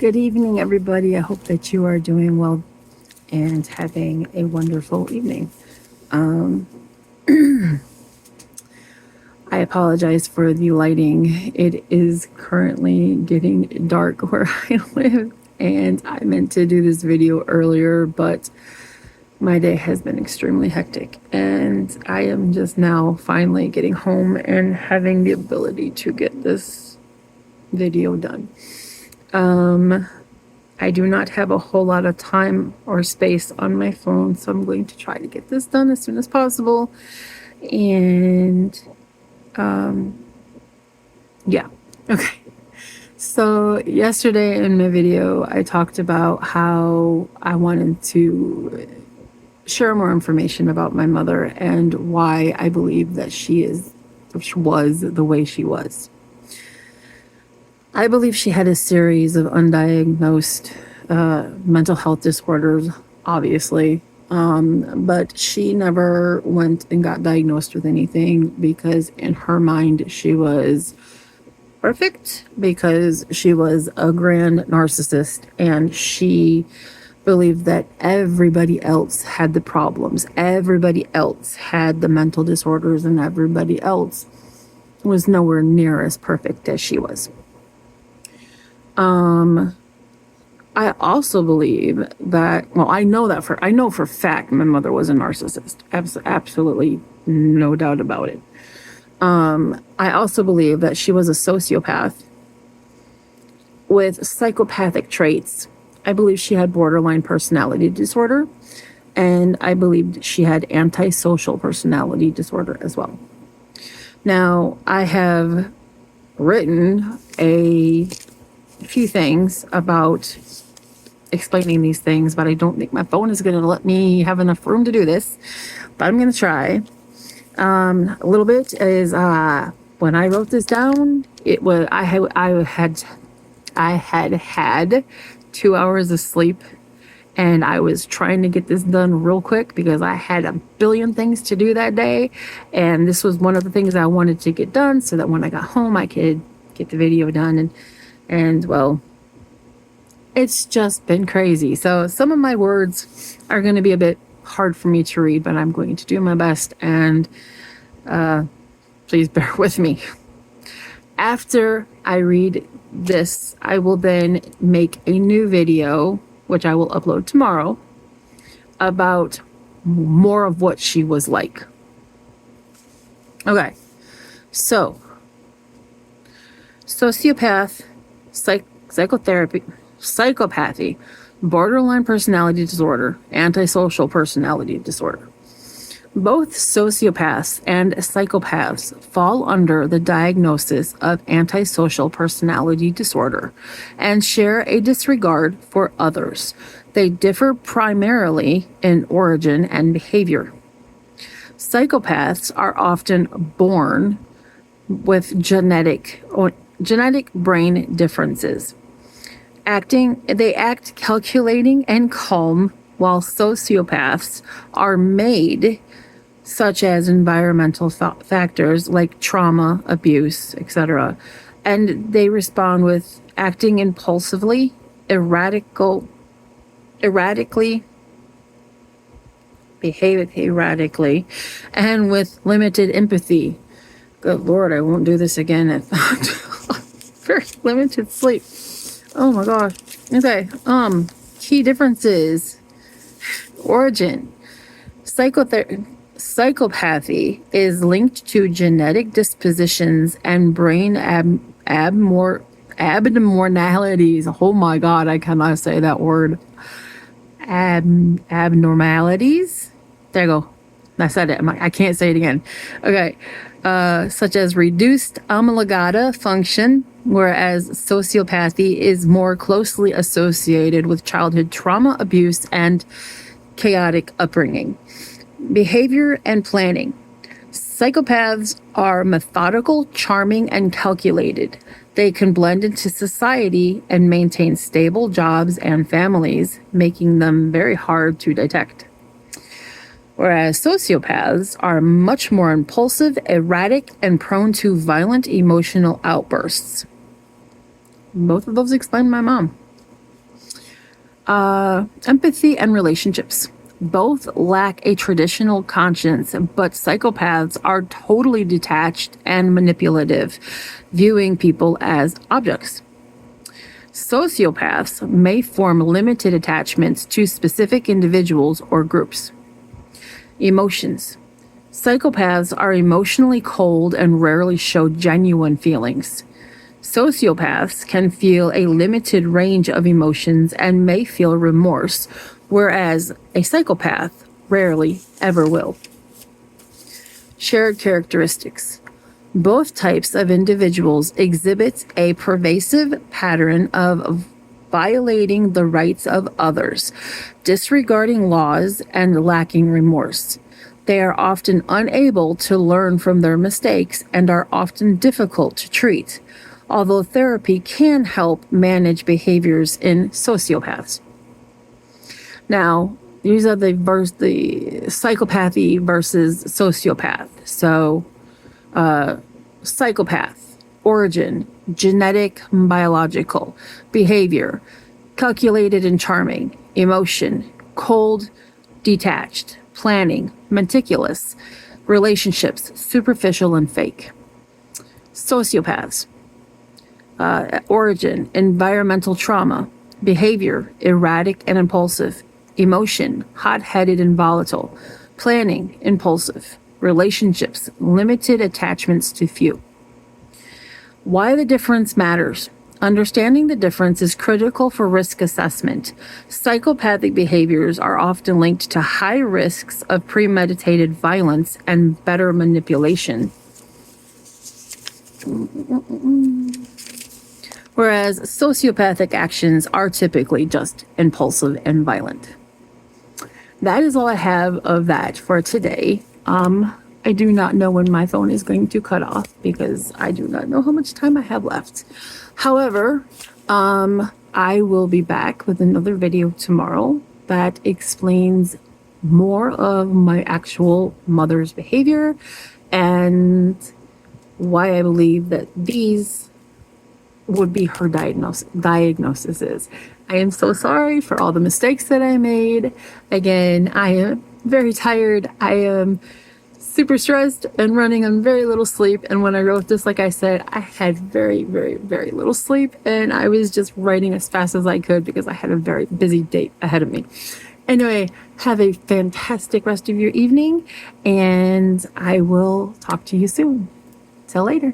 Good evening, everybody. I hope that you are doing well and having a wonderful evening. I apologize for the lighting. It is currently getting dark where I live, and I meant to do this video earlier, but my day has been extremely hectic, and I am just now finally getting home and having the ability to get this video done. I do not have a whole lot of time or space on my phone, so I'm going to try to get this done as soon as possible. And yeah, okay. So yesterday in my video, I talked about how I wanted to share more information about my mother and why I believe that she was the way she was. I believe she had a series of undiagnosed mental health disorders, obviously, but she never went and got diagnosed with anything because in her mind she was perfect, because she was a grand narcissist and she believed that everybody else had the problems, everybody else had the mental disorders, and everybody else was nowhere near as perfect as she was. I also believe that, well, I know for a fact my mother was a narcissist. Absolutely no doubt about it. I also believe that she was a sociopath with psychopathic traits. I believe she had borderline personality disorder, and I believed she had antisocial personality disorder as well. Now, I have written a few things about explaining these things, but I don't think my phone is going to let me have enough room to do this, but I'm going to try. A little bit is when I wrote this down, it was I had 2 hours of sleep, and I was trying to get this done real quick because I had a billion things to do that day, and this was one of the things I wanted to get done so that when I got home I could get the video done. And well, it's just been crazy. So some of my words are going to be a bit hard for me to read, but I'm going to do my best, and please bear with me. After I read this, I will then make a new video, which I will upload tomorrow, about more of what she was like. Okay, so sociopath, psychopathy, borderline personality disorder, antisocial personality disorder. Both sociopaths and psychopaths fall under the diagnosis of antisocial personality disorder and share a disregard for others. They differ primarily in origin and behavior. Psychopaths are often born with genetic brain differences. They act calculating and calm, while sociopaths are made, such as environmental factors like trauma, abuse, etc., and they respond with acting impulsively, behave erratically, and with limited empathy. Good Lord, I won't do this again at very limited sleep. Oh my gosh. Okay. Key differences. Origin. Psychopathy is linked to genetic dispositions and brain abnormalities. Oh my God, I cannot say that word. Abnormalities. There you go. I said it. I can't say it again. Okay. Such as reduced amygdala function, whereas sociopathy is more closely associated with childhood trauma, abuse, and chaotic upbringing. Behavior and planning. Psychopaths are methodical, charming, and calculated. They can blend into society and maintain stable jobs and families, making them very hard to detect. Whereas sociopaths are much more impulsive, erratic, and prone to violent emotional outbursts. Both of those explain my mom. Empathy and relationships. Both lack a traditional conscience, but psychopaths are totally detached and manipulative, viewing people as objects. Sociopaths may form limited attachments to specific individuals or groups. Emotions. Psychopaths are emotionally cold and rarely show genuine feelings. Sociopaths can feel a limited range of emotions and may feel remorse, whereas a psychopath rarely ever will. Shared characteristics. Both types of individuals exhibit a pervasive pattern of violating the rights of others, disregarding laws, and lacking remorse. They are often unable to learn from their mistakes and are often difficult to treat, although therapy can help manage behaviors in sociopaths. Now, these are the psychopathy versus sociopath. So, psychopath, origin, genetic, biological, behavior, calculated and charming, emotion, cold, detached, planning, meticulous, relationships, superficial and fake. Sociopaths, origin, environmental trauma, behavior, erratic and impulsive, emotion, hot-headed and volatile, planning, impulsive, relationships, limited attachments to few. Why the difference matters. Understanding the difference is critical for risk assessment. Psychopathic behaviors are often linked to high risks of premeditated violence and better manipulation. Whereas sociopathic actions are typically just impulsive and violent. That is all I have of that for today. I do not know when my phone is going to cut off because I do not know how much time I have left. However, I will be back with another video tomorrow that explains more of my actual mother's behavior and why I believe that these would be her diagnoses. I am so sorry for all the mistakes that I made. Again, I am very tired. I am super stressed and running on very little sleep. And when I wrote this, like I said, I had very, very, very little sleep. And I was just writing as fast as I could because I had a very busy day ahead of me. Anyway, have a fantastic rest of your evening. And I will talk to you soon. Till later.